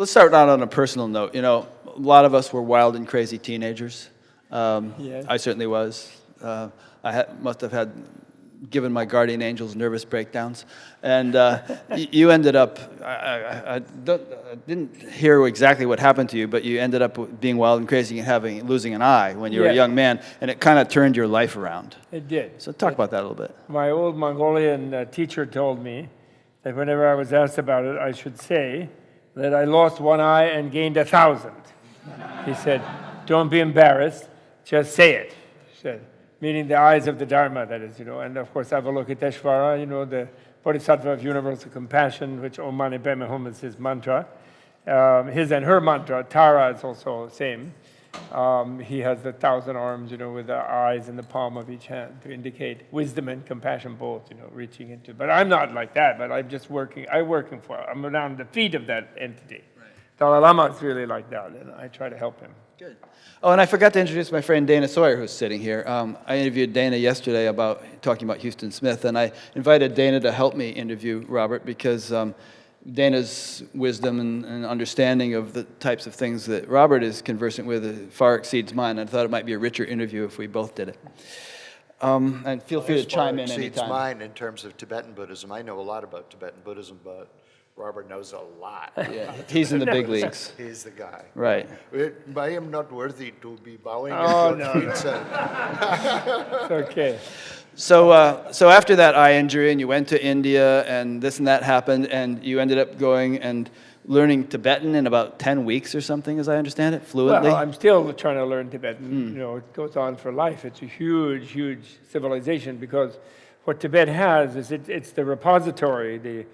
let's start out on a personal note. You know, a lot of us were wild and crazy teenagers. Yes. I certainly was. Must have had given my guardian angels nervous breakdowns, and you ended up. I didn't hear exactly what happened to you, but you ended up being wild and crazy and losing an eye when you were a young man, and it kind of turned your life around. It did. So talk about that a little bit. My old Mongolian teacher told me that whenever I was asked about it, I should say that I lost one eye and gained 1,000. He said, "Don't be embarrassed, just say it." He said, meaning the eyes of the Dharma, that is, and of course Avalokiteshvara, the Bodhisattva of universal compassion, which Om Mani Padme Hum is his mantra. His and her mantra, Tara, is also the same. He has the 1,000 arms, with the eyes in the palm of each hand to indicate wisdom and compassion both, reaching into. But I'm not like that, but I'm just I'm around the feet of that entity. Right. Dalai Lama is really like that, and I try to help him. Good. Oh, and I forgot to introduce my friend Dana Saywer, who's sitting here. I interviewed Dana yesterday talking about Houston Smith, and I invited Dana to help me interview Robert because Dana's wisdom and understanding of the types of things that Robert is conversant with far exceeds mine. I thought it might be a richer interview if we both did it. And feel free to chime in anytime. Exceeds mine in terms of Tibetan Buddhism. I know a lot about Tibetan Buddhism, but Robert knows a lot. Yeah, he's in the big leagues. He's the guy. Right. I am not worthy to be bowing Oh, at your feet. It's okay. So after that eye injury, and you went to India, and this and that happened, and you ended up going and learning Tibetan in about 10 weeks or something, as I understand it, fluently? Well, I'm still trying to learn Tibetan. It goes on for life. It's a huge, huge civilization because what Tibet has is it's the repository,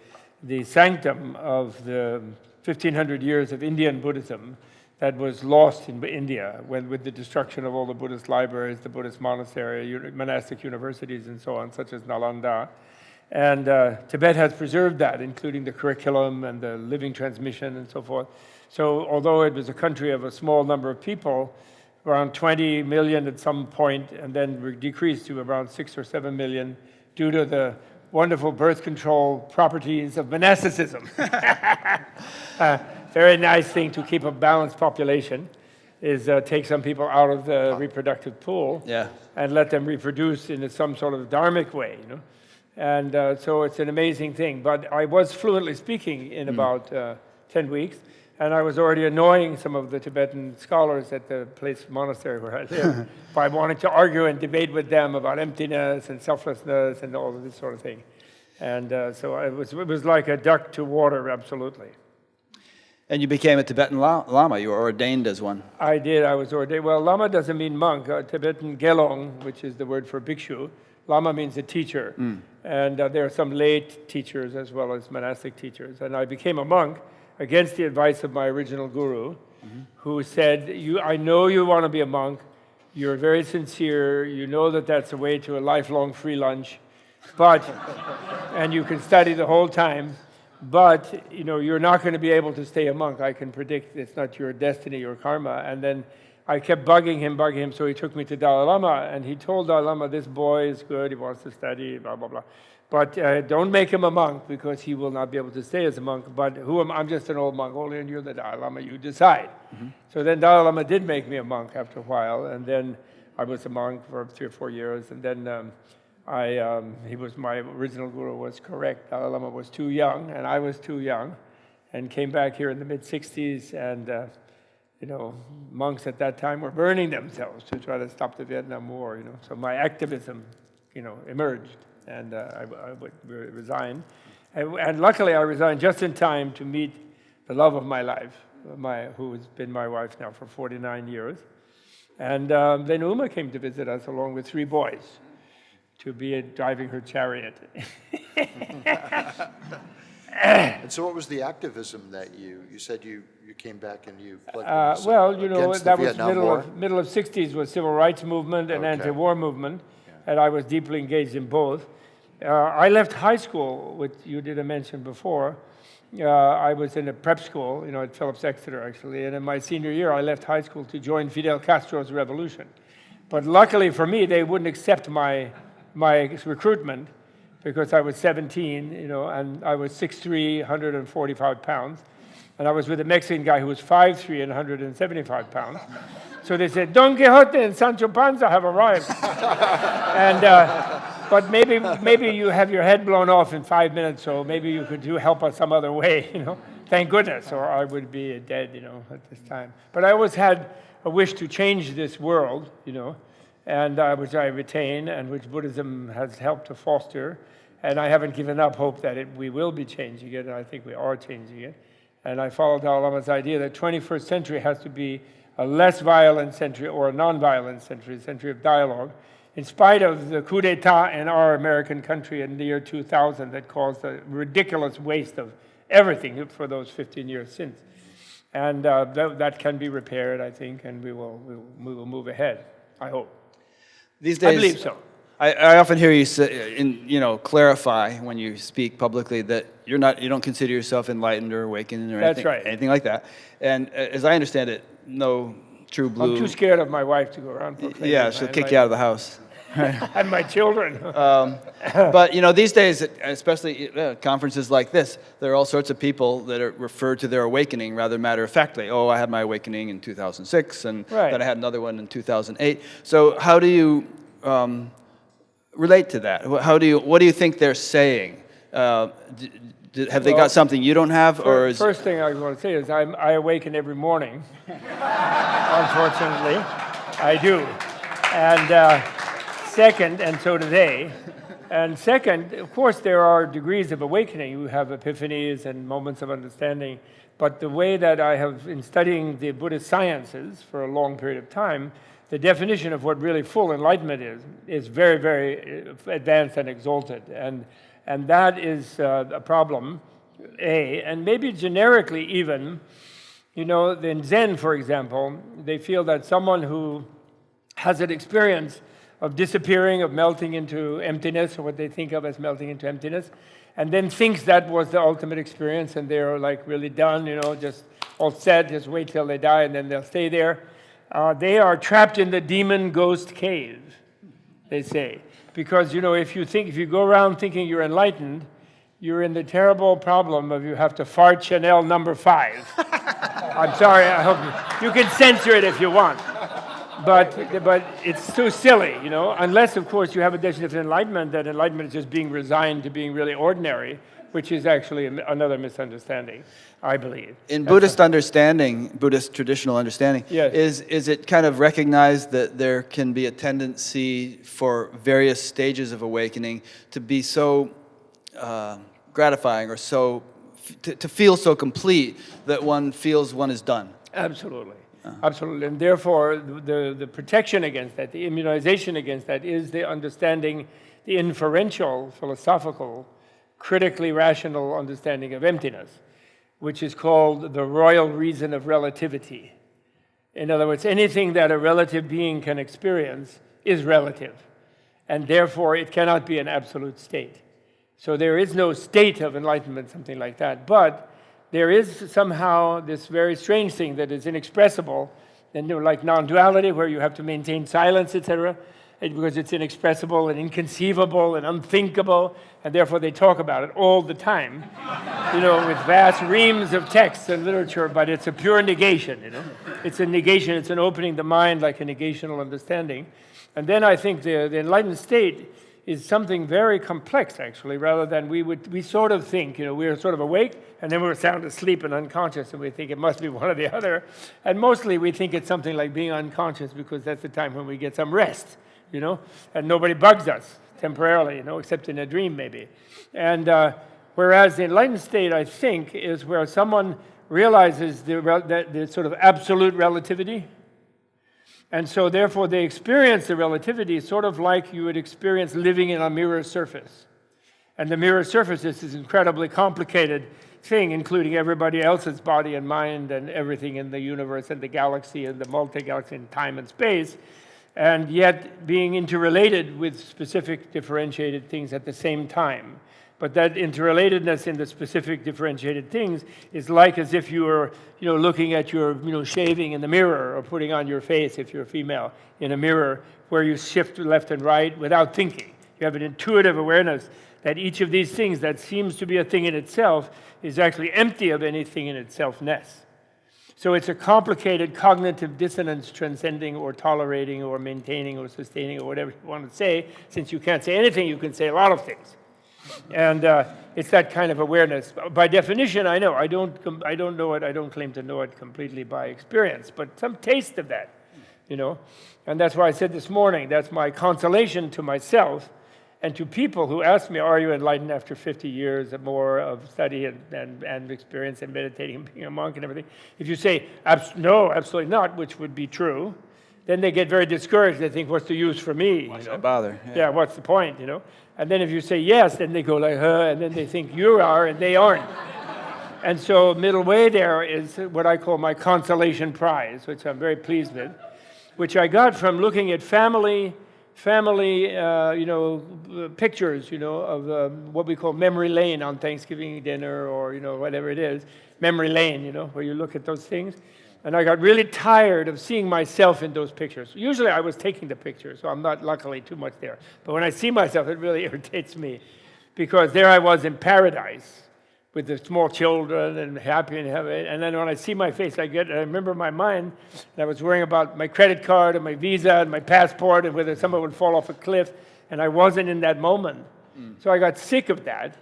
the sanctum of the 1,500 years of Indian Buddhism that was lost in India with the destruction of all the Buddhist libraries, the Buddhist monastery, monastic universities, and so on, such as Nalanda. And Tibet has preserved that, including the curriculum and the living transmission and so forth. So although it was a country of a small number of people, around 20 million at some point, and then decreased to around 6 or 7 million due to the wonderful birth control properties of monasticism. Very nice thing to keep a balanced population is take some people out of the reproductive pool and let them reproduce in some sort of dharmic way, And so it's an amazing thing. But I was fluently speaking in about 10 weeks, and I was already annoying some of the Tibetan scholars at the monastery where I lived by wanting to argue and debate with them about emptiness and selflessness and all of this sort of thing. And so it was like a duck to water, absolutely. And you became a Tibetan Lama. You were ordained as one. I did. I was ordained. Well, Lama doesn't mean monk. Tibetan gelong, which is the word for bhikshu. Lama means a teacher. And there are some lay teachers as well as monastic teachers. And I became a monk against the advice of my original guru, who said, I know you want to be a monk. You're very sincere. You know that that's a way to a lifelong free lunch. And you can study the whole time. But, you're not going to be able to stay a monk. I can predict it's not your destiny, your karma. And then I kept bugging him, so he took me to Dalai Lama, and he told Dalai Lama, this boy is good, he wants to study, blah, blah, blah. But don't make him a monk, because he will not be able to stay as a monk. But I'm just an old Mongolian, you're the Dalai Lama, you decide. So then Dalai Lama did make me a monk after a while, and then I was a monk for 3 or 4 years, and then my original guru was correct. Dalai Lama was too young, and I was too young, and came back here in the mid-'60s, and monks at that time were burning themselves to try to stop the Vietnam War, So my activism, emerged, and I would resign. And luckily I resigned just in time to meet the love of my life, who has been my wife now for 49 years. And then Uma came to visit us along with 3 boys to be driving her chariot. And so what was the activism that you said you came back and you plugged in? That was middle of 60s was civil rights movement and anti-war movement, and I was deeply engaged in both. I left high school, which you didn't mention before. I was in a prep school, at Phillips Exeter actually, and in my senior year I left high school to join Fidel Castro's revolution. But luckily for me, they wouldn't accept my recruitment, because I was 17, and I was 6'3", 145 pounds. And I was with a Mexican guy who was 5'3" and 175 pounds. So they said, Don Quixote and Sancho Panza have arrived. But maybe you have your head blown off in 5 minutes, so maybe you could help us some other way, Thank goodness, or I would be dead, at this time. But I always had a wish to change this world, and which I retain, and which Buddhism has helped to foster. And I haven't given up hope that we will be changing it, and I think we are changing it. And I follow Dalai Lama's idea that 21st century has to be a less violent century or a non-violent century, a century of dialogue, in spite of the coup d'etat in our American country in the year 2000 that caused a ridiculous waste of everything for those 15 years since. And that can be repaired, I think, and we will move ahead, I hope. These days, I believe so. I often hear you say, clarify when you speak publicly that you don't consider yourself enlightened or awakened or anything like that. And as I understand it, no true blue. I'm too scared of my wife to go around proclaiming. Yeah, she'll kick you out of the house. And my children. But these days, especially conferences like this, there are all sorts of people that are referred to their awakening rather matter-of-factly. Oh, I had my awakening in 2006, and then I had another one in 2008. So how do you relate to that? What do you think they're saying? Have they got something you don't have, or is first thing I want to say is I awaken every morning. Unfortunately, I do, and second, and so do they. And second, of course, there are degrees of awakening. You have epiphanies and moments of understanding. But the way that I have, in studying the Buddhist sciences for a long period of time, the definition of what really full enlightenment is very, very advanced and exalted. And that is a problem, and maybe generically even, in Zen, for example, they feel that someone who has an experience of disappearing, of melting into emptiness, or what they think of as melting into emptiness, and then thinks that was the ultimate experience, and they're like really done, just all set, just wait till they die, and then they'll stay there. They are trapped in the demon ghost cave, they say. Because, if you go around thinking you're enlightened, you're in the terrible problem of you have to fart Chanel number 5. I'm sorry, I hope you can censor it if you want. But it's too silly, unless, of course, you have a definition of enlightenment, that enlightenment is just being resigned to being really ordinary, which is actually another misunderstanding, I believe. In Buddhist understanding, Buddhist traditional understanding, yes. is it kind of recognized that there can be a tendency for various stages of awakening to be so gratifying or so to feel so complete that one feels one is done? Absolutely. Absolutely. And therefore, the protection against that, the immunization against that, is the understanding, the inferential, philosophical, critically rational understanding of emptiness, which is called the royal reason of relativity. In other words, anything that a relative being can experience is relative, and therefore it cannot be an absolute state. So there is no state of enlightenment, something like that, but there is somehow this very strange thing that is inexpressible, and like non-duality, where you have to maintain silence, etc., because it's inexpressible and inconceivable and unthinkable, and therefore they talk about it all the time, with vast reams of texts and literature, but it's a pure negation, It's a negation, it's an opening the mind like a negational understanding. And then I think the enlightened state is something very complex, actually, rather than we sort of think, we're sort of awake, and then we're sound asleep and unconscious, and we think it must be one or the other. And mostly we think it's something like being unconscious because that's the time when we get some rest, and nobody bugs us temporarily, except in a dream maybe. And whereas the enlightened state, I think, is where someone realizes the sort of absolute relativity. And so therefore they experience the relativity sort of like you would experience living in a mirror surface. And the mirror surface is this incredibly complicated thing, including everybody else's body and mind and everything in the universe and the galaxy and the multi-galaxy and time and space, and yet being interrelated with specific differentiated things at the same time. But that interrelatedness in the specific differentiated things is like as if you were, looking at your, shaving in the mirror, or putting on your face, if you're a female, in a mirror, where you shift left and right without thinking. You have an intuitive awareness that each of these things that seems to be a thing in itself is actually empty of anything in itselfness. So it's a complicated cognitive dissonance transcending or tolerating or maintaining or sustaining or whatever you want to say. Since you can't say anything, you can say a lot of things. And it's that kind of awareness. By definition, I know. I don't know it. I don't claim to know it completely by experience, but some taste of that, you know. And that's why I said this morning, that's my consolation to myself and to people who ask me, are you enlightened after 50 years or more of study and experience and meditating and being a monk and everything? If you say, no, absolutely not, which would be true, then they get very discouraged. They think, what's the use for me? Why should I bother? Yeah, what's the point, you know? And then if you say yes, then they go like, and then they think you are and they aren't. And so middle way there is what I call my consolation prize, which I'm very pleased with, which I got from looking at family, pictures, of what we call memory lane on Thanksgiving dinner or, whatever it is. Memory lane, where you look at those things. And I got really tired of seeing myself in those pictures. Usually I was taking the pictures, so I'm not luckily too much there. But when I see myself, it really irritates me because there I was in paradise with the small children and happy and heaven. And then when I see my face, I remember my mind, and I was worrying about my credit card and my visa and my passport and whether someone would fall off a cliff, and I wasn't in that moment. So I got sick of that.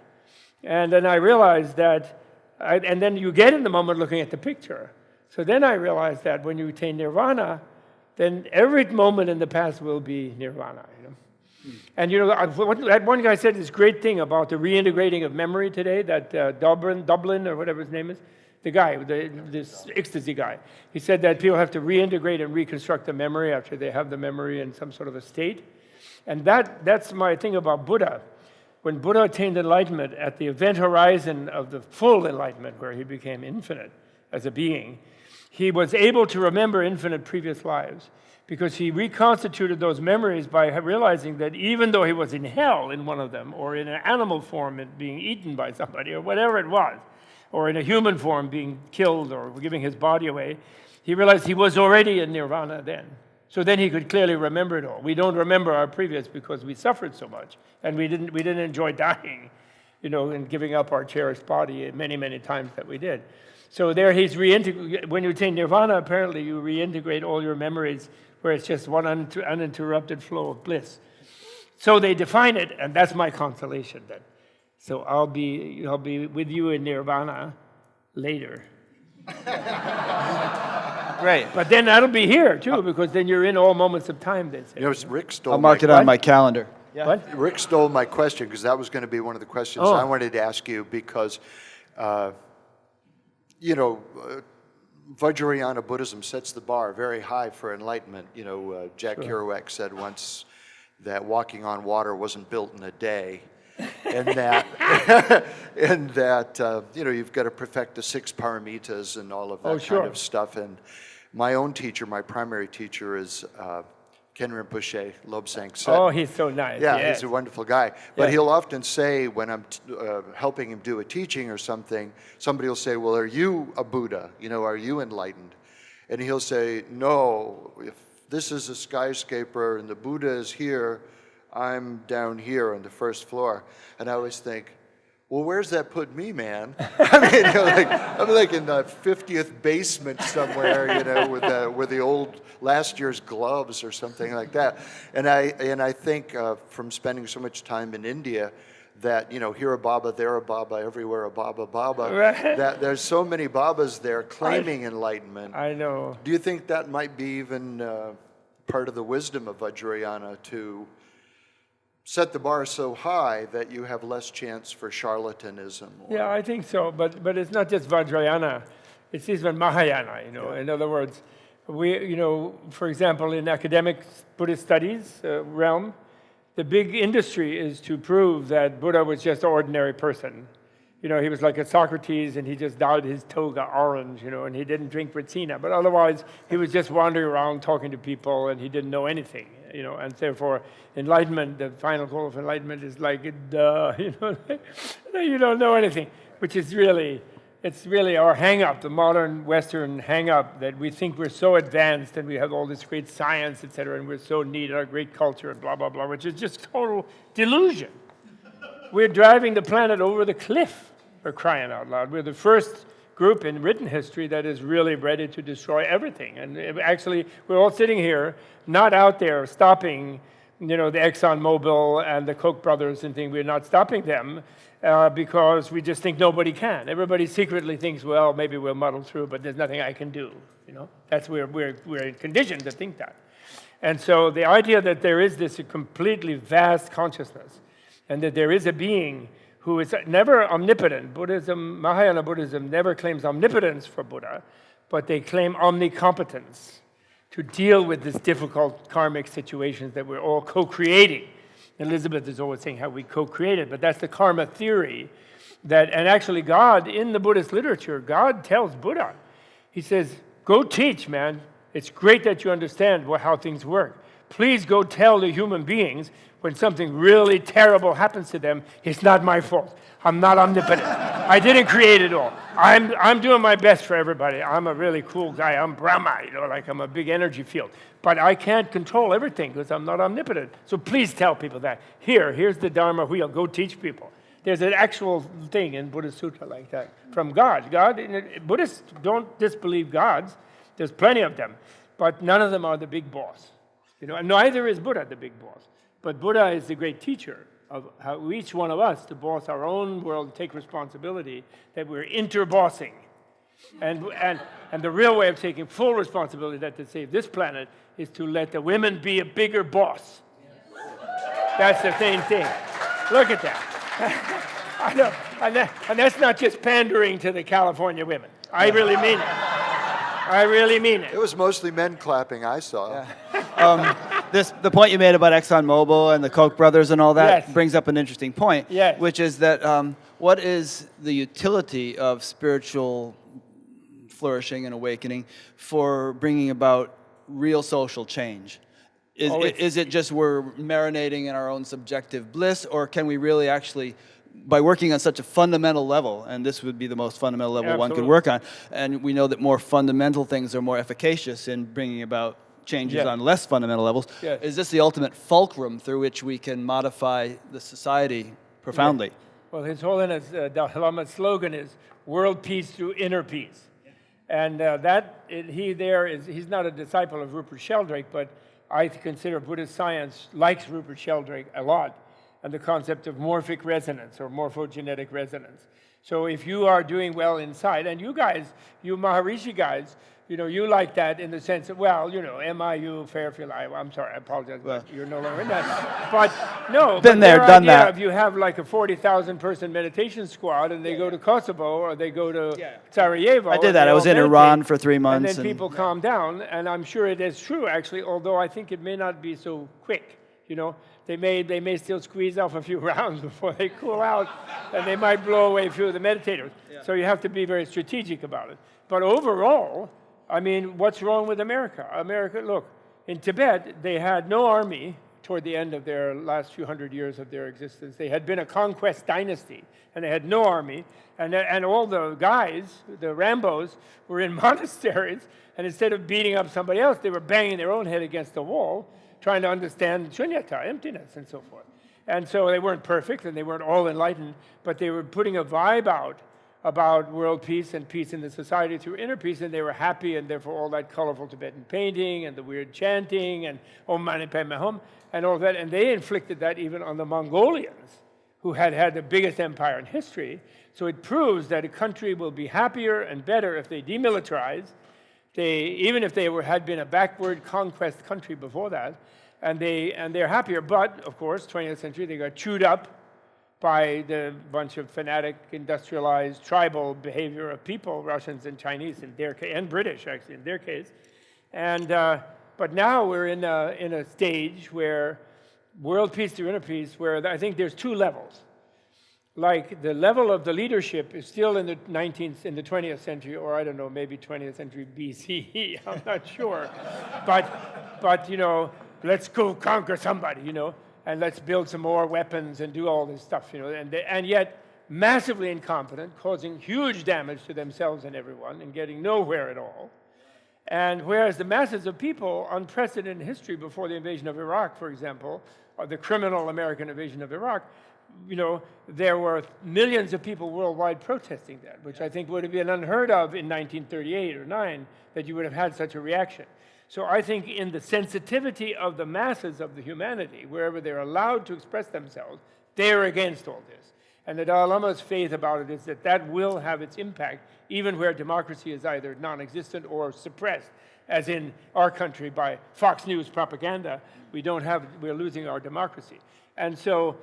And then I realized that, and then you get in the moment looking at the picture. So then I realized that when you attain nirvana, then every moment in the past will be nirvana, And that one guy said this great thing about the reintegrating of memory today, that Dublin or whatever his name is, the guy, this ecstasy guy. He said that people have to reintegrate and reconstruct the memory after they have the memory in some sort of a state. And that's my thing about Buddha. When Buddha attained enlightenment at the event horizon of the full enlightenment, where he became infinite as a being, he was able to remember infinite previous lives because he reconstituted those memories by realizing that even though he was in hell in one of them, or in an animal form being eaten by somebody, or whatever it was, or in a human form being killed or giving his body away, he realized he was already in nirvana then. So then he could clearly remember it all. We don't remember our previous because we suffered so much, and we didn't enjoy dying, and giving up our cherished body many, many times that we did. So there he's when you attain nirvana, apparently you reintegrate all your memories where it's just one uninterrupted flow of bliss. So they define it, and that's my consolation then. So I'll be with you in nirvana later. Great. But then that'll be here too, because then you're in all moments of time, they say. Rick stole I'll mark it on my calendar. Yeah. What? Rick stole my question because that was going to be one of the questions I wanted to ask you because, Vajrayana Buddhism sets the bar very high for enlightenment. Jack Kerouac said once that walking on water wasn't built in a day, and that you've got to perfect the 6 paramitas and all of that kind of stuff. And my own teacher, my primary teacher, is Ken Rinpoche, Lobsang Set. Oh, he's so nice. Yeah, yes. He's a wonderful guy. But he'll often say when I'm helping him do a teaching or something, somebody will say, well, are you a Buddha? Are you enlightened? And he'll say, no, if this is a skyscraper and the Buddha is here, I'm down here on the first floor. And I always think, well, where's that put me, man? I'm like in the 50th basement somewhere, with the old last year's gloves or something like that. And I think from spending so much time in India that, here a Baba, there a Baba, everywhere a Baba, right. that there's so many Babas there claiming enlightenment. I know. Do you think that might be even part of the wisdom of Vajrayana to set the bar so high that you have less chance for charlatanism? Yeah, I think so. But it's not just Vajrayana. It's even Mahayana, In other words, we, for example, in academic Buddhist studies realm, the big industry is to prove that Buddha was just an ordinary person. He was like a Socrates, and he just dyed his toga orange, and he didn't drink Retsina. But otherwise, he was just wandering around talking to people, and he didn't know anything, And therefore, enlightenment, the final goal of enlightenment is like, duh, you don't know anything, which is really it's really our hang-up, the modern Western hang-up, that we think we're so advanced and we have all this great science, et cetera, and we're so neat, our great culture, and blah, blah, blah, which is just total delusion. We're driving the planet over the cliff, for crying out loud. We're the first group in written history that is really ready to destroy everything. And actually, we're all sitting here, not out there stopping, the Exxon Mobil and the Koch brothers and things. We're not stopping them because we just think nobody can. Everybody secretly thinks, well, maybe we'll muddle through, but there's nothing I can do. That's where we're conditioned to think that. And so the idea that there is this completely vast consciousness and that there is a being who is never omnipotent. Mahayana Buddhism never claims omnipotence for Buddha, but they claim omnicompetence to deal with these difficult karmic situations that we're all co-creating. Elizabeth is always saying how we co-created, but that's the karma theory. And actually God, in the Buddhist literature, God tells Buddha, he says, go teach, man. It's great that you understand how things work. Please go tell the human beings when something really terrible happens to them, it's not my fault. I'm not omnipotent. I didn't create it all. I'm doing my best for everybody. I'm a really cool guy. I'm Brahma, like I'm a big energy field. But I can't control everything because I'm not omnipotent. So please tell people that. Here's the Dharma wheel. Go teach people. There's an actual thing in Buddhist Sutra like that from God. Buddhists don't disbelieve gods. There's plenty of them. But none of them are the big boss. And neither is Buddha the big boss. But Buddha is the great teacher of how each one of us to boss our own world, take responsibility, that we're inter-bossing. And the real way of taking full responsibility that to save this planet is to let the women be a bigger boss. That's the same thing. Look at that. I know. And that's not just pandering to the California women. I really mean it. I really mean it. It was mostly men clapping, I saw. Yeah. The point you made about ExxonMobil and the Koch brothers and all that Yes. brings up an interesting point, Yes. which is that what is the utility of spiritual flourishing and awakening for bringing about real social change? Is it just we're marinating in our own subjective bliss, or can we really actually, by working on such a fundamental level, and this would be the most fundamental level one could work on, and we know that more fundamental things are more efficacious in bringing about changes on less fundamental levels. Yes. Is this the ultimate fulcrum through which we can modify the society profoundly? Yeah. Well, His Holiness Dalai Lama's slogan is "World Peace through Inner Peace," and he's not a disciple of Rupert Sheldrake, but I consider Buddhist science likes Rupert Sheldrake a lot, and the concept of morphic resonance or morphogenetic resonance. So if you are doing well inside, and you guys, you Maharishi guys, you like that in the sense of, MIU, Fairfield, Iowa. I'm sorry, I apologize, but you're no longer in that. But no, Been there, done that. If you have like a 40,000 person meditation squad and they go to Kosovo or they go to Sarajevo. I did that. I was in Iran for 3 months. And then people calm down, and I'm sure it is true, actually, although I think it may not be so quick. They may still squeeze off a few rounds before they cool out, and they might blow away a few of the meditators. Yeah. So you have to be very strategic about it. But overall, what's wrong with America? Look, in Tibet, they had no army toward the end of their last few hundred years of their existence. They had been a conquest dynasty, and they had no army. And all the guys, the Rambos, were in monasteries, and instead of beating up somebody else, they were banging their own head against the wall, trying to understand shunyata, emptiness, and so forth. And so they weren't perfect, and they weren't all enlightened, but they were putting a vibe out about world peace and peace in the society through inner peace, and they were happy, and therefore all that colorful Tibetan painting and the weird chanting and Om Mani Padme Hum and all that, and they inflicted that even on the Mongolians, who had had the biggest empire in history. So it proves that a country will be happier and better if they demilitarize, even if they had been a backward conquest country before that, and they're happier. But of course, 20th century, they got chewed up by the bunch of fanatic, industrialized, tribal behavior of people, Russians and Chinese in their case, and British actually in their case. And but now we're in a stage where world peace through inner peace, where I think there's two levels. Like the level of the leadership is still in the 20th century, or I don't know, maybe 20th century BCE. I'm not sure, but let's go conquer somebody, and let's build some more weapons and do all this stuff, and yet massively incompetent, causing huge damage to themselves and everyone, and getting nowhere at all. And whereas the masses of people, unprecedented in history before the invasion of Iraq, for example, or the criminal American invasion of Iraq, there were millions of people worldwide protesting that, which I think would have been unheard of in 1938 or 9, that you would have had such a reaction. So I think in the sensitivity of the masses of the humanity, wherever they're allowed to express themselves, they're against all this. And the Dalai Lama's faith about it is that that will have its impact, even where democracy is either non-existent or suppressed, as in our country by Fox News propaganda. We're losing our democracy. And so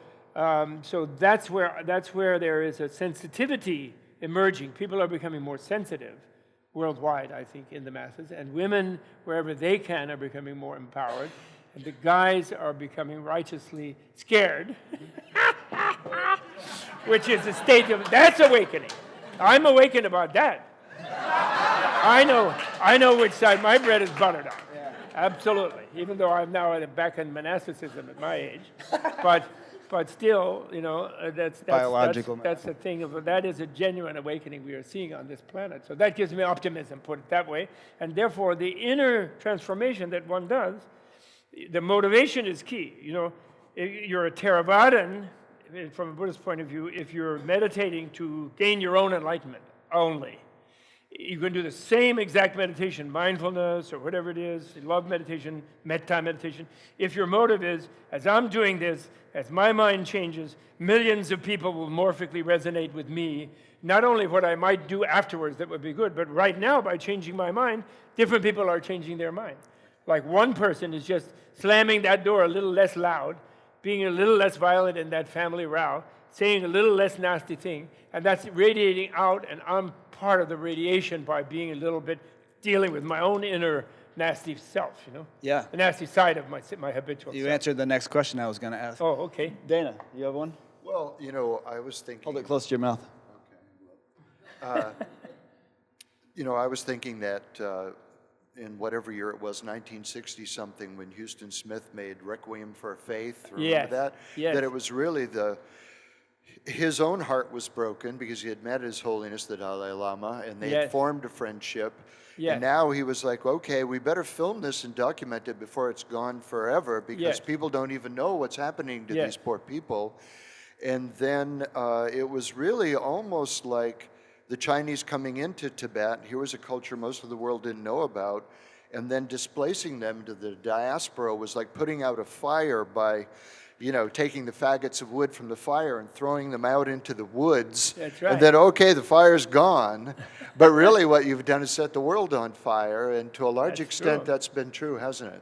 that's where there is a sensitivity emerging. People are becoming more sensitive worldwide, I think, in the masses. And women, wherever they can, are becoming more empowered. And the guys are becoming righteously scared, which is a state of, that's awakening. I'm awakened about that. I know which side my bread is buttered on. Yeah. Absolutely. Even though I'm now back in monasticism at my age. But still, that's biological. That's the thing that is a genuine awakening we are seeing on this planet. So that gives me optimism, put it that way. And therefore, the inner transformation that one does, the motivation is key. If you're a Theravadan, from a Buddhist point of view, if you're meditating to gain your own enlightenment only, you can do the same exact meditation, mindfulness or whatever it is, love meditation, metta meditation. If your motive is, as I'm doing this, as my mind changes, millions of people will morphically resonate with me, not only what I might do afterwards that would be good, but right now by changing my mind, different people are changing their mind. Like one person is just slamming that door a little less loud, being a little less violent in that family row, saying a little less nasty thing, and that's radiating out, and I'm part of the radiation by being a little bit dealing with my own inner nasty self, Yeah. The nasty side of my habitual self. You answered the next question I was going to ask. Oh, okay. Dana, you have one? Well, I was thinking. Hold it close to your mouth. Okay. I was thinking that in whatever year it was, 1960-something, when Houston Smith made Requiem for Faith, remember that? Yes. That it was really his own heart was broken because he had met His Holiness the Dalai Lama, and they had formed a friendship. Yes. And now he was like, okay, we better film this and document it before it's gone forever, because people don't even know what's happening to these poor people. And then it was really almost like the Chinese coming into Tibet. Here was a culture most of the world didn't know about, and then displacing them to the diaspora was like putting out a fire by taking the faggots of wood from the fire and throwing them out into the woods. That's right. And then, okay, the fire's gone. But really what you've done is set the world on fire. And to a large extent, that's been true, hasn't it?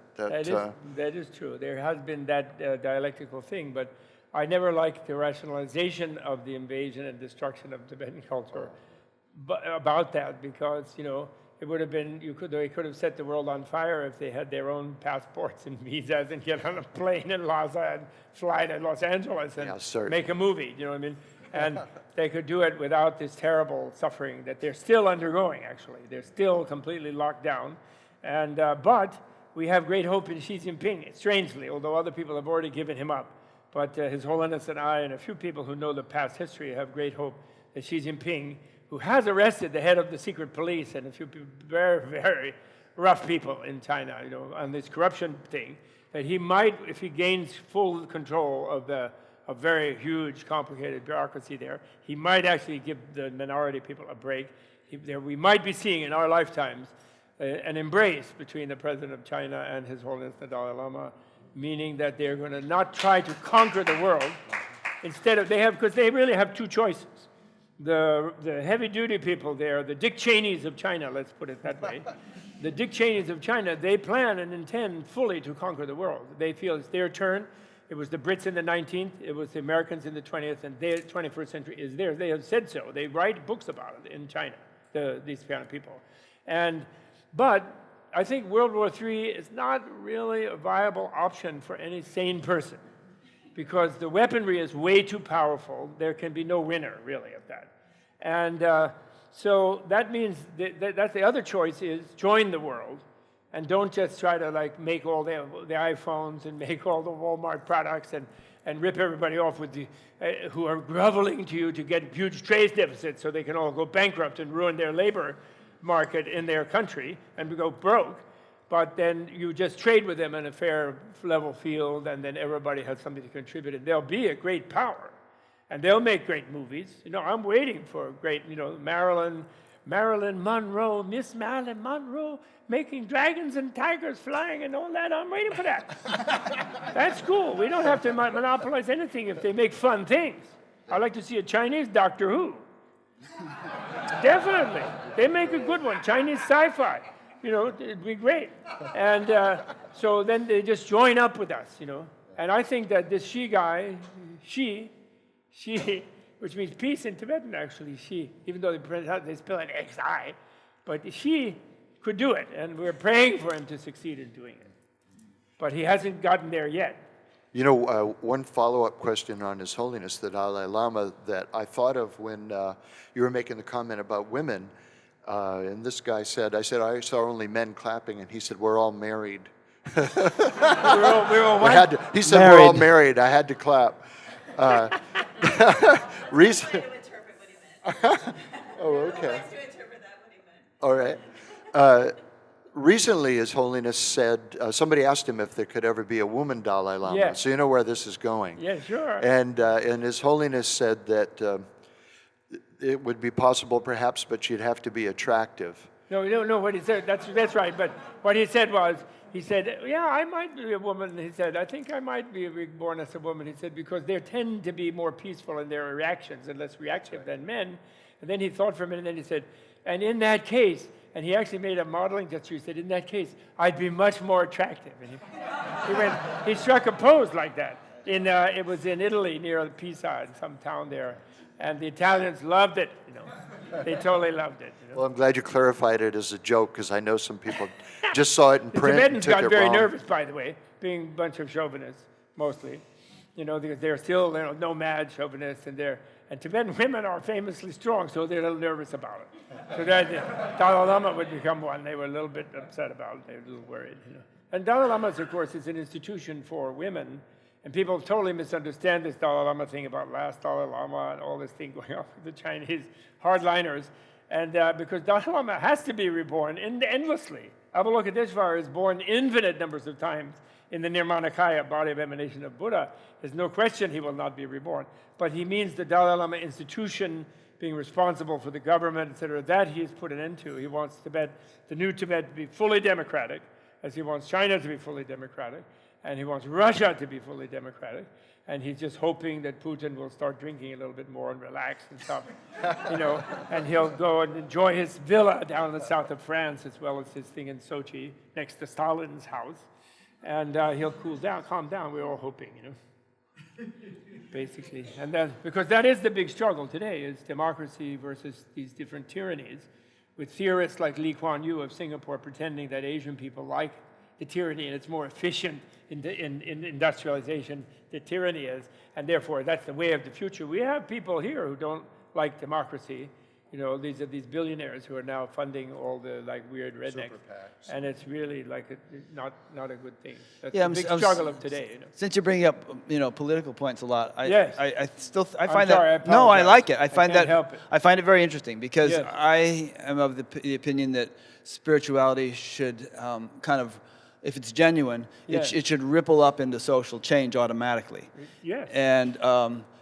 That is true. There has been that dialectical thing, but I never liked the rationalization of the invasion and destruction of Tibetan culture about that, because, it would have been, they could have set the world on fire if they had their own passports and visas and get on a plane in Lhasa and fly to Los Angeles and make a movie, you know what I mean? And they could do it without this terrible suffering that they're still undergoing, actually. They're still completely locked down. And, but we have great hope in Xi Jinping, strangely, although other people have already given him up. But His Holiness and I and a few people who know the past history have great hope that Xi Jinping, who has arrested the head of the secret police and a few people, very, very rough people in China, on this corruption thing, that he might, if he gains full control of a very huge, complicated bureaucracy there, he might actually give the minority people a break. We might be seeing in our lifetimes an embrace between the President of China and His Holiness the Dalai Lama, meaning that they're going to not try to conquer the world. Instead of, because they really have two choices. The heavy-duty people there, the Dick Cheneys of China, let's put it that way. The Dick Cheneys of China, they plan and intend fully to conquer the world. They feel it's their turn. It was the Brits in the 19th, it was the Americans in the 20th, and the 21st century is theirs. They have said so. They write books about it in China, these kind of people. But I think World War III is not really a viable option for any sane person, because the weaponry is way too powerful. There can be no winner, really, of that. And so that means that's the other choice is join the world And don't just try to like make all the iPhones and make all the Walmart products and rip everybody off with the, who are groveling to you to get huge trade deficits so they can all go bankrupt and ruin their labor market in their country and go broke. But then you just trade with them in a fair level field, and then everybody has something to contribute, and they'll be a great power. And they'll make great movies. You know, I'm waiting for great, you know, Marilyn Monroe, Miss Marilyn Monroe, making dragons and tigers flying and all that. I'm waiting for that. That's cool. We don't have to monopolize anything if they make fun things. I'd like to see a Chinese Doctor Who. Definitely. They make a good one, Chinese sci-fi. You know, it'd be great. And so then they just join up with us, you know. And I think that this she guy, she, which means peace in Tibetan, actually, she, even though they spell it X-I, but she could do it, and we're praying for him to succeed in doing it. But he hasn't gotten there yet. You know, one follow-up question on His Holiness, the Dalai Lama, that I thought of when you were making the comment about women, and this guy said, I saw only men clapping, and he said, we're all married. We're all what? He said, we're all married. I had to clap. Reason. Oh, okay. All right. Recently, His Holiness said, somebody asked him if there could ever be a woman Dalai Lama. Yes. So you know where this is going. Yeah, sure. And His Holiness said that it would be possible perhaps, but she'd have to be attractive. No, what he said, that's right. But what he said was, he said, yeah, I might be a woman. He said, I think I might be born as a woman. He said, because they tend to be more peaceful in their reactions and less reactive than men. And then he thought for a minute, and then he said, and in that case, and he actually made a modeling gesture. He said, in that case, I'd be much more attractive. And he struck a pose like that. It was in Italy near Pisa, in some town there. And the Italians loved it, you know. They totally loved it. You know? Well, I'm glad you clarified it as a joke, because I know some people just saw it in print and Tibetans took got it very wrong. nervous, by the way, being a bunch of chauvinists, mostly. You know, because they're still, you know, nomad chauvinists, and Tibetan women are famously strong, so they're a little nervous about it. So that Dalai Lama would become one. They were a little bit upset about it. They were a little worried, you know. And Dalai Lama's, of course, is an institution for women. And people totally misunderstand this Dalai Lama thing about last Dalai Lama and all this thing going on with the Chinese hardliners. And because Dalai Lama has to be reborn endlessly. Avalokiteshvara is born infinite numbers of times in the Nirmanakaya, body of emanation of Buddha. There's no question he will not be reborn. But he means the Dalai Lama institution being responsible for the government, etc., that he has put an end to. He wants Tibet, the new Tibet, to be fully democratic, as he wants China to be fully democratic. And he wants Russia to be fully democratic. And he's just hoping that Putin will start drinking a little bit more and relax and stuff, you know. And he'll go and enjoy his villa down in the south of France, as well as his thing in Sochi, next to Stalin's house. And he'll calm down, we're all hoping, you know, basically. And then, because that is the big struggle today, is democracy versus these different tyrannies, with theorists like Lee Kuan Yew of Singapore pretending that Asian people like the tyranny, and it's more efficient in industrialization, the tyranny is, and therefore that's the way of the future. We have people here who don't like democracy. You know, these are these billionaires who are now funding all the like weird rednecks, and it's really like not a good thing. That's the big struggle of today. You know? Since you're bringing up, you know, political points a lot, I find that. No, I like it. I find it very interesting, because Yes. I am of the opinion that spirituality should kind of, if it's genuine, Yes. it should ripple up into social change automatically. Yes.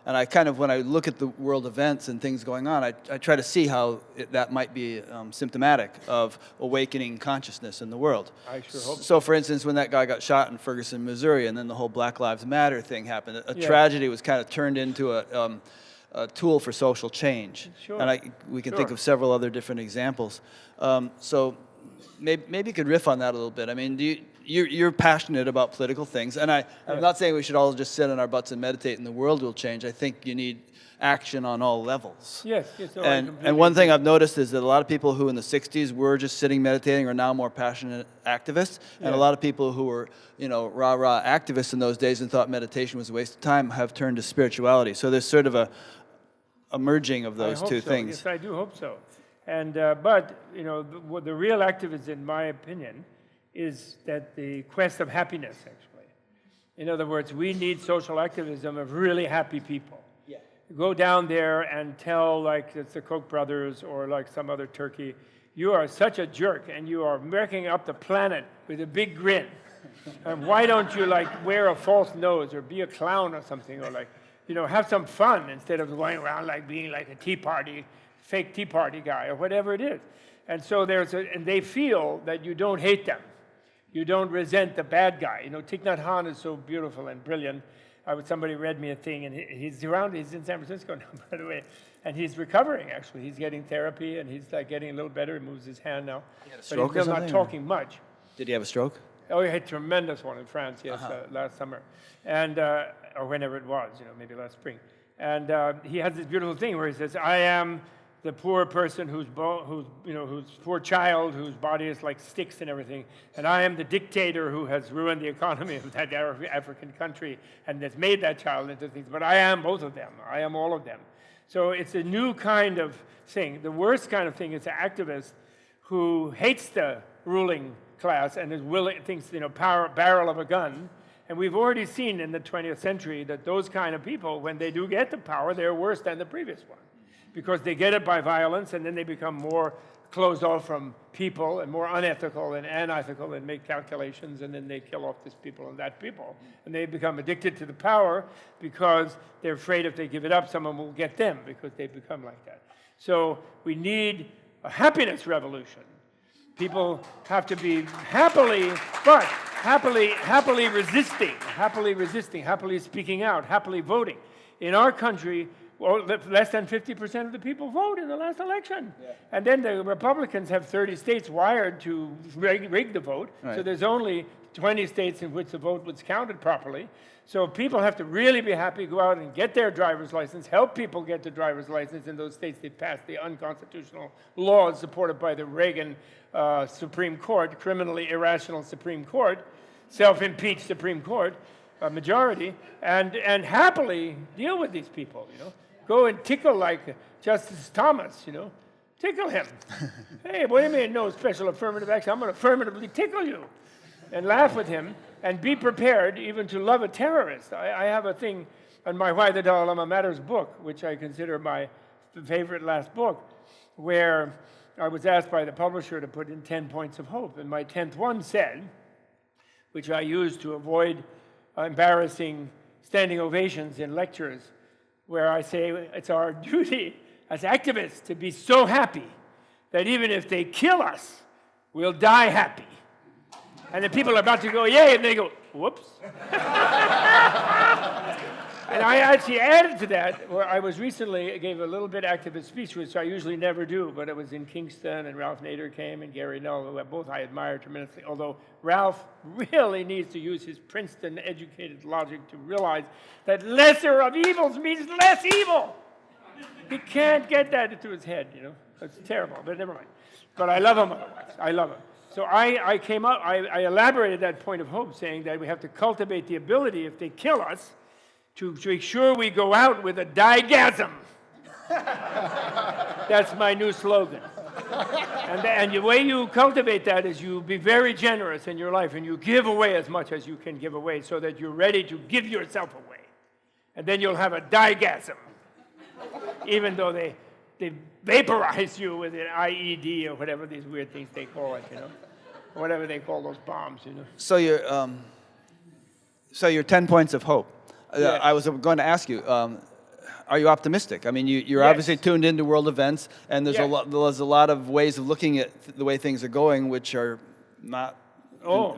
And I kind of, when I look at the world events and things going on, I try to see how that might be symptomatic of awakening consciousness in the world. I sure hope so. So, for instance, when that guy got shot in Ferguson, Missouri, and then the whole Black Lives Matter thing happened, a tragedy was kind of turned into a tool for social change. Sure. And we can think Sure. of several other different examples. So maybe you could riff on that a little bit. I mean, you're passionate about political things, and I'm not saying we should all just sit on our butts and meditate and the world will change. I think you need action on all levels. Yes. So And one thing I've noticed is that a lot of people who in the 60s were just sitting meditating are now more passionate activists, and a lot of people who were, you know, rah-rah activists in those days and thought meditation was a waste of time have turned to spirituality. So there's sort of a merging of those two things. Yes, I do hope so. And but you know, the real activists, in my opinion, is that the quest of happiness, actually. In other words, we need social activism of really happy people. Yeah. Go down there and tell, like it's the Koch brothers or like some other turkey, you are such a jerk and you are wrecking up the planet with a big grin. And why don't you like wear a false nose or be a clown or something, or like, you know, have some fun instead of going around like being like a fake tea party guy or whatever it is. And so and they feel that you don't hate them. You don't resent the bad guy. You know, Thich Nhat Hanh is so beautiful and brilliant. Somebody read me a thing, and he's in San Francisco now, by the way, and he's recovering, actually. He's getting therapy, and he's like getting a little better. He moves his hand now. He had a but stroke he's or still not something, talking much. Did he have a stroke? Oh, he had a tremendous one in France, yes, last summer, and or whenever it was, you know, maybe last spring. And he has this beautiful thing where he says, "I am the poor person whose poor child whose body is like sticks and everything, and I am the dictator who has ruined the economy of that African country and has made that child into things. But I am both of them. I am all of them." So it's a new kind of thing. The worst kind of thing is an activist who hates the ruling class and thinks, you know, barrel of a gun. And we've already seen in the 20th century that those kind of people, when they do get the power, they're worse than the previous one, because they get it by violence, and then they become more closed off from people and more unethical and unethical and make calculations, and then they kill off this people and that people. And they become addicted to the power because they're afraid if they give it up, someone will get them, because they become like that. So we need a happiness revolution. People have to be happily resisting, happily speaking out, happily voting. In our country, well, less than 50% of the people vote in the last election. Yeah. And then the Republicans have 30 states wired to rig the vote. Right. So there's only 20 states in which the vote was counted properly. So people have to really be happy, go out and get their driver's license, help people get the driver's license in those states that passed the unconstitutional laws supported by the Reagan Supreme Court, criminally irrational Supreme Court, self-impeached Supreme Court majority, and happily deal with these people, you know. Go and tickle like Justice Thomas, you know. Tickle him. Hey, what do you mean no special affirmative action? I'm going to affirmatively tickle you. And laugh with him, and be prepared even to love a terrorist. I have a thing on my Why the Dalai Lama Matters book, which I consider my favorite last book, where I was asked by the publisher to put in 10 points of hope. And my 10th one said, which I used to avoid embarrassing standing ovations in lectures, where I say it's our duty as activists to be so happy that even if they kill us, we'll die happy. And the people are about to go, yay, and they go, whoops. And I actually added to that, where I gave a little bit activist speech, which I usually never do, but it was in Kingston, and Ralph Nader came, and Gary Null, who both I admire tremendously, although Ralph really needs to use his Princeton-educated logic to realize that lesser of evils means less evil. He can't get that into his head, you know. It's terrible, but never mind. But I love him otherwise. I love him. So I elaborated that point of hope, saying that we have to cultivate the ability, if they kill us, to make sure we go out with a digasm. That's my new slogan. And the way you cultivate that is you be very generous in your life, and you give away as much as you can give away so that you're ready to give yourself away. And then you'll have a digasm, even though they vaporize you with an IED or whatever these weird things they call it, you know, whatever they call those bombs, you know. So your 10 points of hope. Yeah. I was going to ask you, are you optimistic? I mean, you're Yes. obviously tuned into world events, and there's Yes. there's a lot of ways of looking at the way things are going, which are not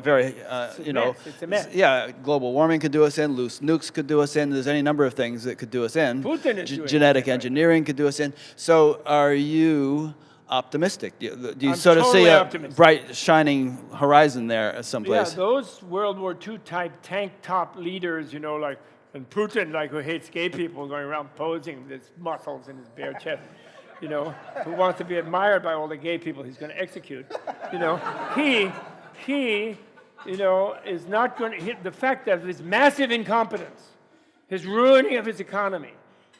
very, It's a mess. Yeah, global warming could do us in, loose nukes could do us in. There's any number of things that could do us in. Putin is doing genetic it, right. engineering could do us in. So are you optimistic? Do you I'm sort of totally see a optimistic. bright, shining horizon there someplace? Yeah, those World War II type tank top leaders, you know, like, and Putin, like, who hates gay people, going around posing with his muscles in his bare chest, you know, who wants to be admired by all the gay people he's going to execute, you know, he, you know, is not going to hit the fact that his massive incompetence, his ruining of his economy,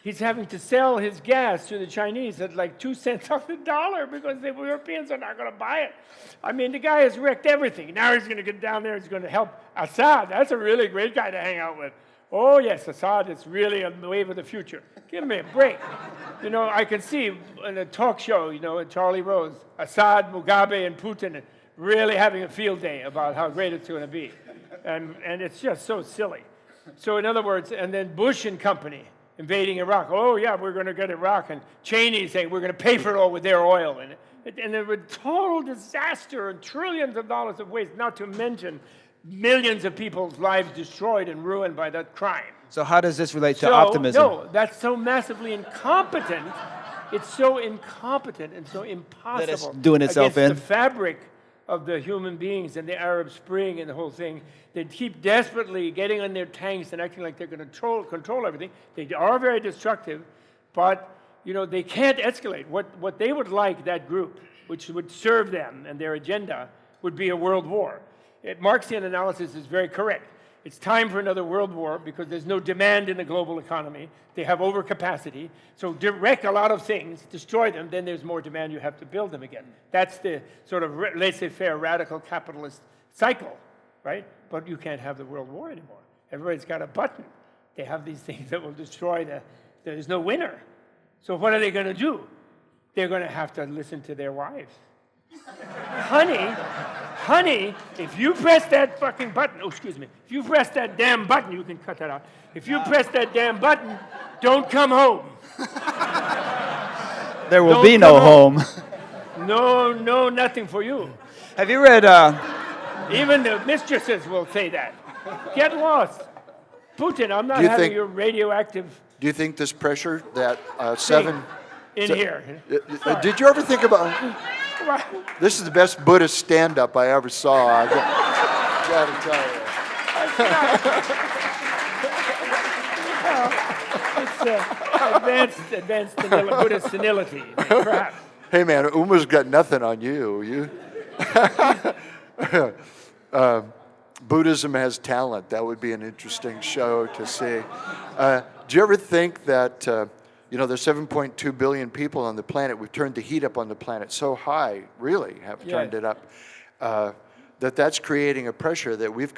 He's having to sell his gas to the Chinese at like 2 cents on the dollar because the Europeans are not going to buy it. I mean, the guy has wrecked everything. Now he's going to get down there. He's going to help Assad. That's a really great guy to hang out with. Oh, yes, Assad is really on the wave of the future. Give me a break. You know, I can see in a talk show, you know, Charlie Rose, Assad, Mugabe, and Putin really having a field day about how great it's going to be. And it's just so silly. So in other words, and then Bush and company invading Iraq. Oh, yeah, we're going to get Iraq. And Cheney saying we're going to pay for it all with their oil. And there was total disaster and trillions of dollars of waste, not to mention millions of people's lives destroyed and ruined by that crime. So how does this relate to optimism? No, that's so massively incompetent. It's so incompetent and so impossible that it's doing itself against in? the fabric of the human beings and the Arab Spring and the whole thing. They keep desperately getting on their tanks and acting like they're going to control everything. They are very destructive, but you know they can't escalate. What they would like, that group, which would serve them and their agenda, would be a world war. Marxian analysis is very correct. It's time for another world war because there's no demand in the global economy. They have overcapacity. So wreck a lot of things, destroy them, then there's more demand, you have to build them again. That's the sort of laissez-faire radical capitalist cycle, right? But you can't have the world war anymore. Everybody's got a button. They have these things that will destroy there's no winner. So what are they going to do? They're going to have to listen to their wives. Honey, if you press that fucking button, if you press that damn button, you can cut that out. If you press that damn button, don't come home. There will be no home. No, nothing for you. Have you read... Even the mistresses will say that. Get lost. Putin, I'm not having your radioactive... Do you think this pressure that here. Did you ever think about... This is the best Buddhist stand-up I ever saw. I got to tell you. It's advanced Buddhist senility, perhaps. Hey, man, Uma's got nothing on you. Buddhism has talent. That would be an interesting show to see. Do you ever think that... there's 7.2 billion people on the planet. We've turned the heat up on the planet so high, really have turned it up, that's creating a pressure that we've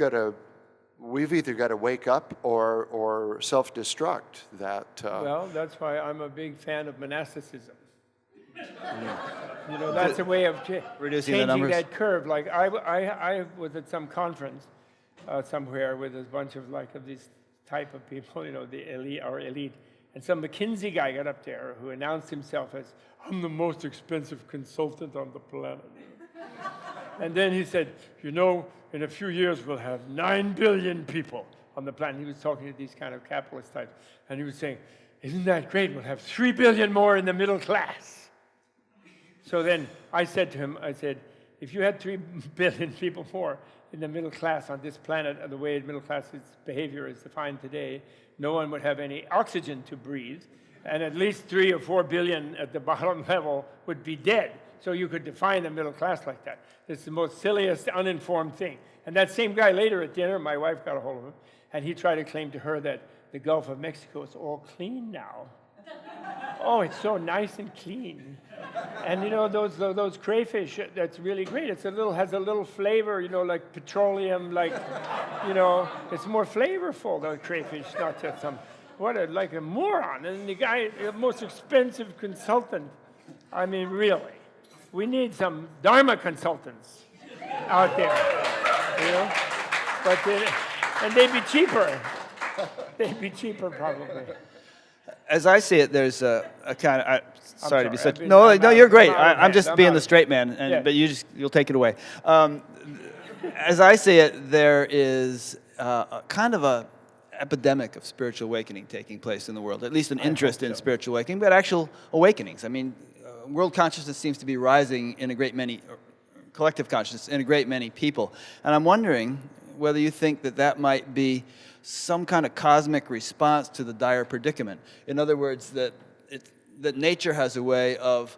either got to wake up or self-destruct. Well, that's why I'm a big fan of monasticism. That's a way of changing that curve. Like I was at some conference somewhere with a bunch of these type of people, the elite. And some McKinsey guy got up there who announced himself as, I'm the most expensive consultant on the planet. And then he said, in a few years we'll have 9 billion people on the planet. He was talking to these kind of capitalist types. And he was saying, isn't that great? We'll have 3 billion more in the middle class. So then I said to him, if you had 3 billion people more in the middle class on this planet, and the way middle class behavior is defined today, no one would have any oxygen to breathe, and at least 3 or 4 billion at the bottom level would be dead. So you could define the middle class like that. It's the most silliest, uninformed thing. And that same guy later at dinner, my wife got a hold of him, and he tried to claim to her that the Gulf of Mexico is all clean now. Oh, it's so nice and clean. And those crayfish, that's really great. Has a little flavor, like petroleum, it's more flavorful than crayfish, not just like a moron. And the guy, the most expensive consultant. I mean, really. We need some Dharma consultants out there, and they'd be cheaper. They'd be cheaper, probably. As I see it, there's a kind of... sorry to be such... No, you're great. I'm just being the straight man, but you'll take it away. As I see it, there is a kind of a epidemic of spiritual awakening taking place in the world, at least an interest in spiritual awakening, but actual awakenings. I mean, world consciousness seems to be rising in a great many... collective consciousness in a great many people. And I'm wondering whether you think that might be some kind of cosmic response to the dire predicament. In other words, that nature has a way of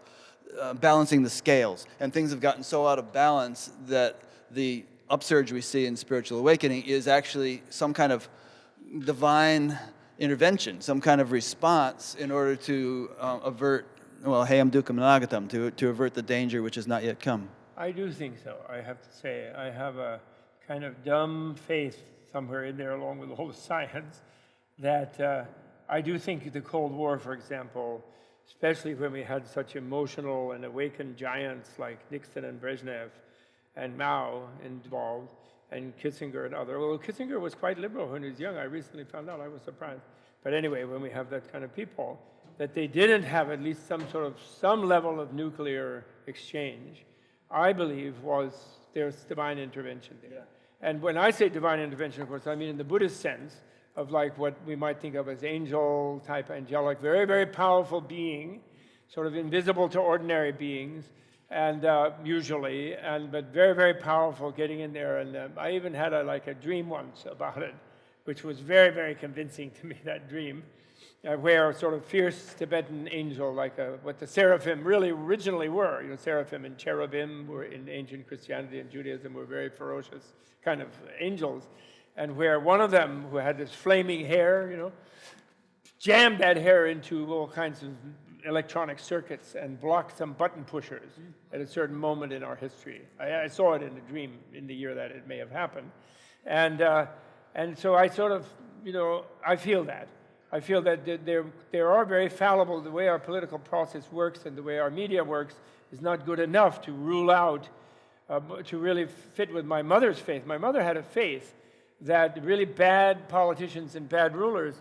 balancing the scales, and things have gotten so out of balance that the upsurge we see in spiritual awakening is actually some kind of divine intervention, some kind of response in order to avert, well, hayam dukam nagatam, to avert the danger which has not yet come? I do think so, I have to say. I have a kind of dumb faith somewhere in there along with all the science that I do think the Cold War, for example, especially when we had such emotional and awakened giants like Nixon and Brezhnev and Mao involved, and Kissinger and others. Well, Kissinger was quite liberal when he was young. I recently found out. I was surprised. But anyway, when we have that kind of people, that they didn't have at least some level of nuclear exchange, I believe there's divine intervention there. Yeah. And when I say divine intervention, of course, I mean in the Buddhist sense of like what we might think of as angel type, angelic, very, very powerful being, sort of invisible to ordinary beings, and usually, but very, very powerful, getting in there. And I even had a dream once about it, which was very, very convincing to me, that dream, where a sort of fierce Tibetan angel, like what the seraphim really originally were. You know, seraphim and cherubim were in ancient Christianity and Judaism were very ferocious kind of angels. And where one of them, who had this flaming hair, you know, jammed that hair into all kinds of electronic circuits and blocked some button pushers at a certain moment in our history. I saw it in a dream in the year that it may have happened. And so I sort of, you know, I feel that. I feel that there are very fallible, the way our political process works and the way our media works is not good enough to rule out, to really fit with my mother's faith. My mother had a faith that really bad politicians and bad rulers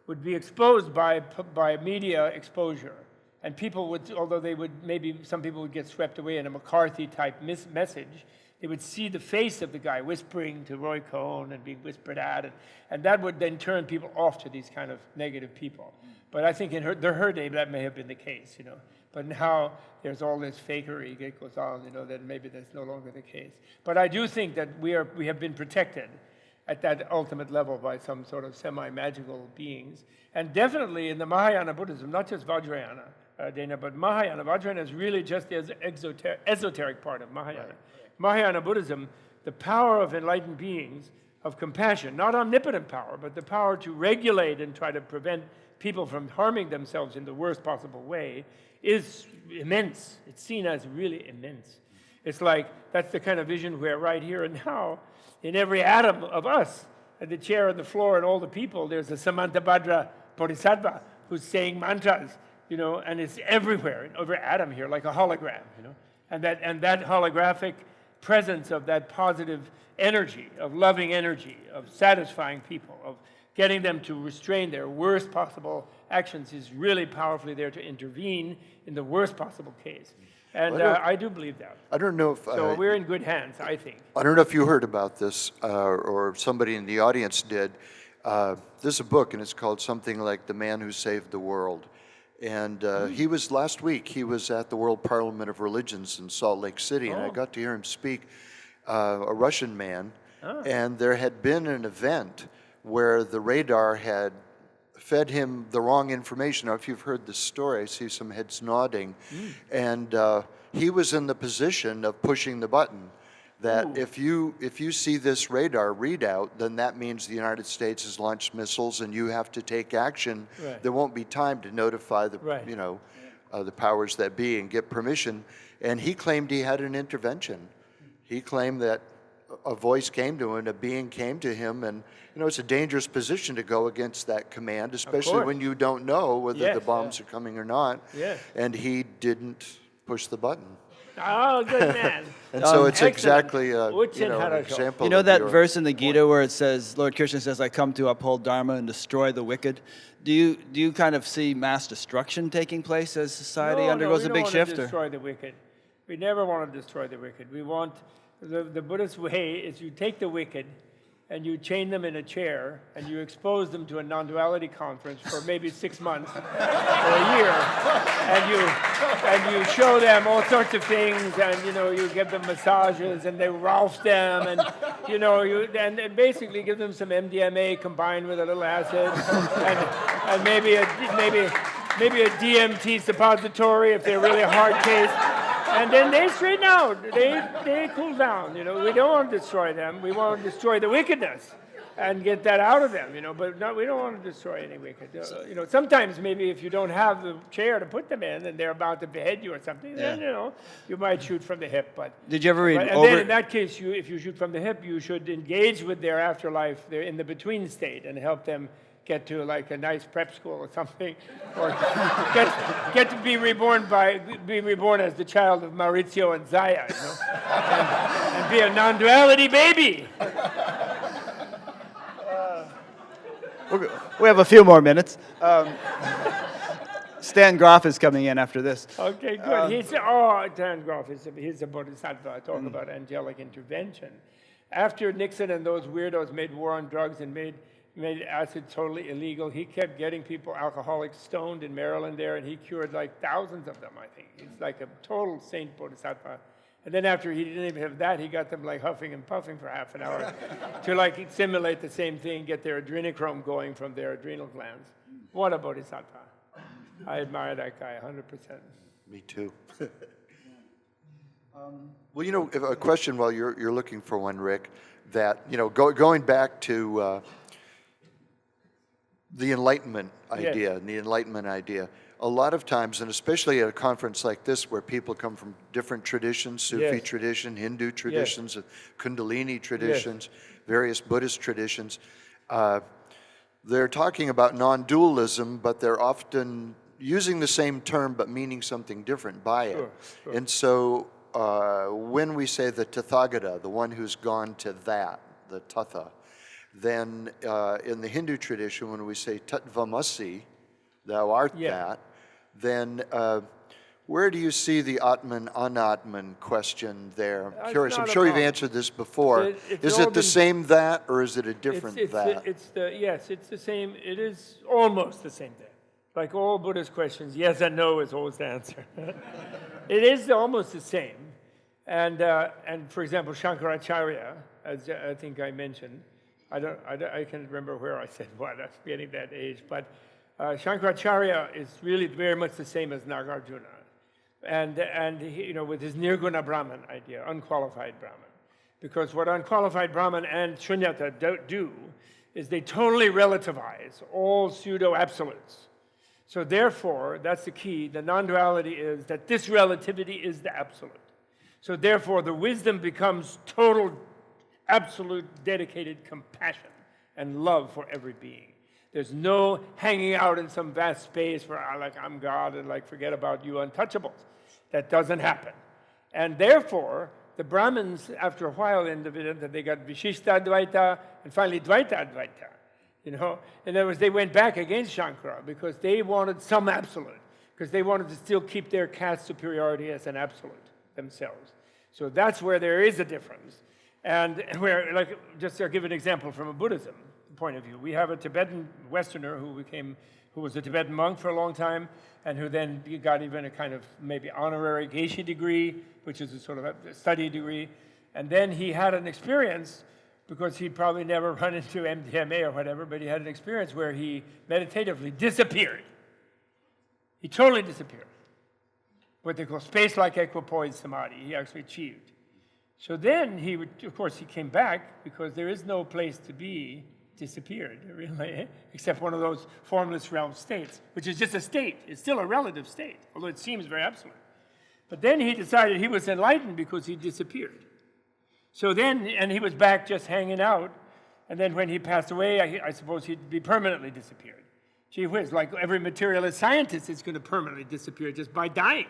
would be exposed by media exposure. And people would, although they would, maybe some people would get swept away in a McCarthy-type message, they would see the face of the guy whispering to Roy Cohn and being whispered at, and that would then turn people off to these kind of negative people. But I think in her day, that may have been the case, you know. But now there's all this fakery that goes on, you know, that maybe that's no longer the case. But I do think that we have been protected at that ultimate level by some sort of semi-magical beings. And definitely in the Mahayana Buddhism, not just Vajrayana, Dana, but Mahayana. Vajrayana is really just the esoteric part of Mahayana. Right. Mahayana Buddhism, the power of enlightened beings, of compassion, not omnipotent power, but the power to regulate and try to prevent people from harming themselves in the worst possible way, is immense. It's seen as really immense. It's like, that's the kind of vision where right here and now, in every atom of us, at the chair and the floor and all the people, there's a Samantabhadra Bodhisattva who's saying mantras, you know, and it's everywhere, in every atom here, like a hologram, you know. And that holographic presence of that positive energy, of loving energy, of satisfying people, of getting them to restrain their worst possible actions is really powerfully there to intervene in the worst possible case. And I do believe that. I don't know if... So we're in good hands, I think. I don't know if you heard about this, or somebody in the audience did. There's a book, and it's called something like The Man Who Saved the World. And last week, he was at the World Parliament of Religions in Salt Lake City, and I got to hear him speak, a Russian man. And there had been an event where the radar had fed him the wrong information. Now, if you've heard this story, I see some heads nodding. And he was in the position of pushing the button. That if you see this radar readout, then that means the United States has launched missiles, and you have to take action. Right. There won't be time to notify the the powers that be and get permission. And he claimed he had an intervention. He claimed that a voice came to him, a being came to him, and you know it's a dangerous position to go against that command, especially when you don't know whether the bombs are coming or not. Yes. And he didn't push the button. Oh, good man. And so it's exactly an example. You know that verse in the Gita where it says, Lord Krishna says, I come to uphold Dharma and destroy the wicked. Do you kind of see mass destruction taking place as society undergoes a big shift? We don't want to destroy the wicked. We never want to destroy the wicked. We want, the Buddhist way is you take the wicked and you chain them in a chair and you expose them to a non-duality conference for maybe 6 months or a year, and you show them all sorts of things, and you give them massages and they Ralph them, and and basically give them some MDMA combined with a little acid and maybe a DMT suppository if they're really hard case. And then they straighten out. They cool down. We don't want to destroy them. We want to destroy the wickedness. and get that out of them, But no, we don't want to destroy any wicked. Sometimes maybe if you don't have the chair to put them in and they're about to behead you or something, then, you might shoot from the hip. But Did you ever read and then in that case, if you shoot from the hip, you should engage with their afterlife. They're in the between state and help them get to like a nice prep school or something, or get to be reborn as the child of Maurizio and Zaya, and be a non-duality baby. We have a few more minutes. Stan Groff is coming in after this. Okay, good. Stan Groff, he's a bodhisattva. Talk about angelic intervention. After Nixon and those weirdos made war on drugs and made acid totally illegal, he kept getting people, alcoholics, stoned in Maryland there, and he cured like thousands of them, I think. He's like a total saint bodhisattva. And then after he didn't even have that, he got them like huffing and puffing for half an hour to like simulate the same thing, get their adrenochrome going from their adrenal glands. What a bodhisattva. I admire that guy 100%. Me too. Well, a question while you're looking for one, Rick, that, going back to the Enlightenment idea, Yes. and the Enlightenment idea, a lot of times, and especially at a conference like this where people come from different traditions, Sufi Yes. tradition, Hindu traditions, Kundalini traditions, various Buddhist traditions, they're talking about non-dualism, but they're often using the same term but meaning something different by it. Sure. And so when we say the Tathagata, the one who's gone to that, the Tatha, then in the Hindu tradition, when we say Tatvamasi, thou art that, then where do you see the Atman, Anatman question there? I'm curious. I'm sure you've answered this before. Is it the same that, or is it a different that? Yes, it's the same. It is almost the same that. Like all Buddhist questions, yes and no is always the answer. It is almost the same. And for example, Shankaracharya, as I think I mentioned, I can't remember where I said what. I'm getting that age, but Shankaracharya is really very much the same as Nagarjuna, and he, with his Nirguna Brahman idea, unqualified Brahman, because what unqualified Brahman and Shunyata do is they totally relativize all pseudo absolutes. So therefore, that's the key. The non-duality is that this relativity is the absolute. So therefore, the wisdom becomes total, absolute, dedicated compassion and love for every being. There's no hanging out in some vast space where I'm God and forget about you untouchables. That doesn't happen. And therefore, the Brahmins, after a while in the Vedanta, they got Vishishta Advaita and finally Dvaita Advaita. In other words, they went back against Shankara because they wanted some absolute, because they wanted to still keep their caste superiority as an absolute themselves. So that's where there is a difference. And where, just to give an example from a Buddhism point of view, we have a Tibetan Westerner who was a Tibetan monk for a long time, and who then got even a kind of maybe honorary Geshe degree, which is a sort of a study degree. And then he had an experience, because he'd probably never run into MDMA or whatever, but he had an experience where he meditatively disappeared. He totally disappeared. What they call space-like equipoise samadhi, he actually achieved. So then of course, he came back, because there is no place to be disappeared, really, except one of those formless realm states, which is just a state. It's still a relative state, although it seems very absolute. But then he decided he was enlightened because he disappeared. So then, and he was back just hanging out, and then when he passed away, I suppose he'd be permanently disappeared. Gee whiz, like every materialist scientist is going to permanently disappear just by dying.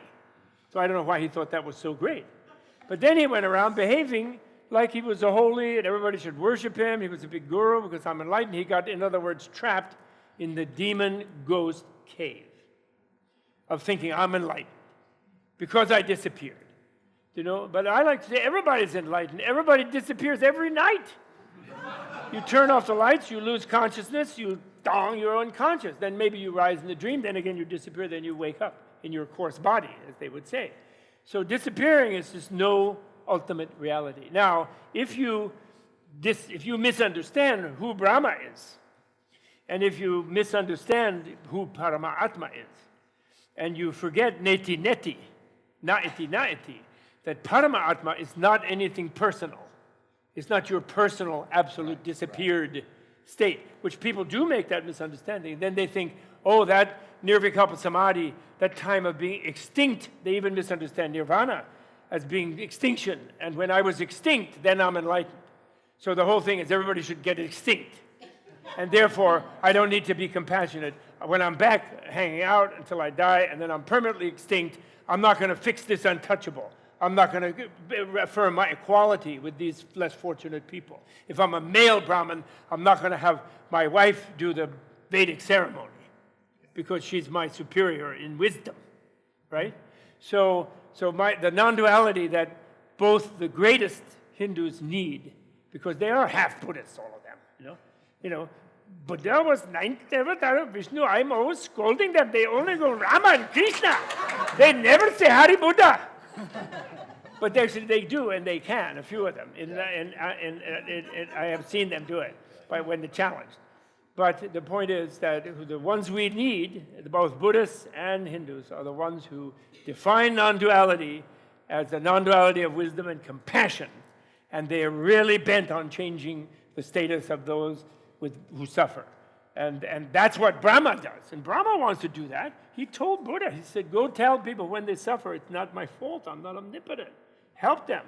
So I don't know why he thought that was so great. But then he went around behaving like he was a holy and everybody should worship him. He was a big guru because I'm enlightened. He got, in other words, trapped in the demon ghost cave of thinking I'm enlightened because I disappeared. But I like to say everybody's enlightened. Everybody disappears every night. You turn off the lights, you lose consciousness, you're unconscious. Then maybe you rise in the dream, then again you disappear, then you wake up in your coarse body, as they would say. So disappearing is just no ultimate reality. Now, if you misunderstand who Brahma is, and if you misunderstand who Paramatma is, and you forget neti neti, naeti naeti, that Paramatma is not anything personal. It's not your personal absolute disappeared state, which people do make that misunderstanding. Then they think, oh, that nirvikalpa samadhi, that time of being extinct, they even misunderstand nirvana as being extinction. And when I was extinct, then I'm enlightened. So the whole thing is everybody should get extinct. And therefore, I don't need to be compassionate. When I'm back hanging out until I die, and then I'm permanently extinct, I'm not going to fix this untouchable. I'm not going to affirm my equality with these less fortunate people. If I'm a male Brahmin, I'm not going to have my wife do the Vedic ceremony because she's my superior in wisdom, right? So the non-duality that both the greatest Hindus need, because they are half Buddhists, all of them, you know, Buddha was ninth avatar of Vishnu. I'm always scolding them. They only go Rama and Krishna. They never say Hari Buddha. But actually they do, and they can, a few of them. And I have seen them do it when they're challenged. But the point is that the ones we need, both Buddhists and Hindus, are the ones who define non-duality as the non-duality of wisdom and compassion. And they are really bent on changing the status of those who suffer. And that's what Brahma does. And Brahma wants to do that. He told Buddha, he said, go tell people when they suffer, it's not my fault, I'm not omnipotent. Help them.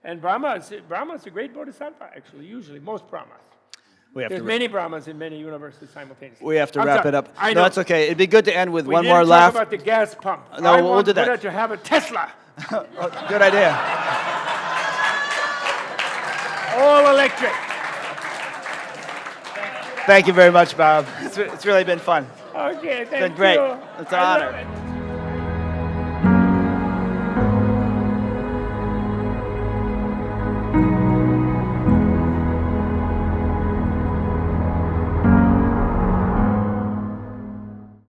And Brahma's a great bodhisattva, actually, usually, most Brahmas. There's many Brahmas in many universes simultaneously. We have to wrap it up. I know. No, that's okay. It'd be good to end with one more didn't laugh. talk about the gas pump. No, I we'll want do that. Buddha to have a Tesla. Good idea. All electric. Thank you very much, Bob. It's really been fun. Okay, thank you. It's been great. It's an I honor. love it.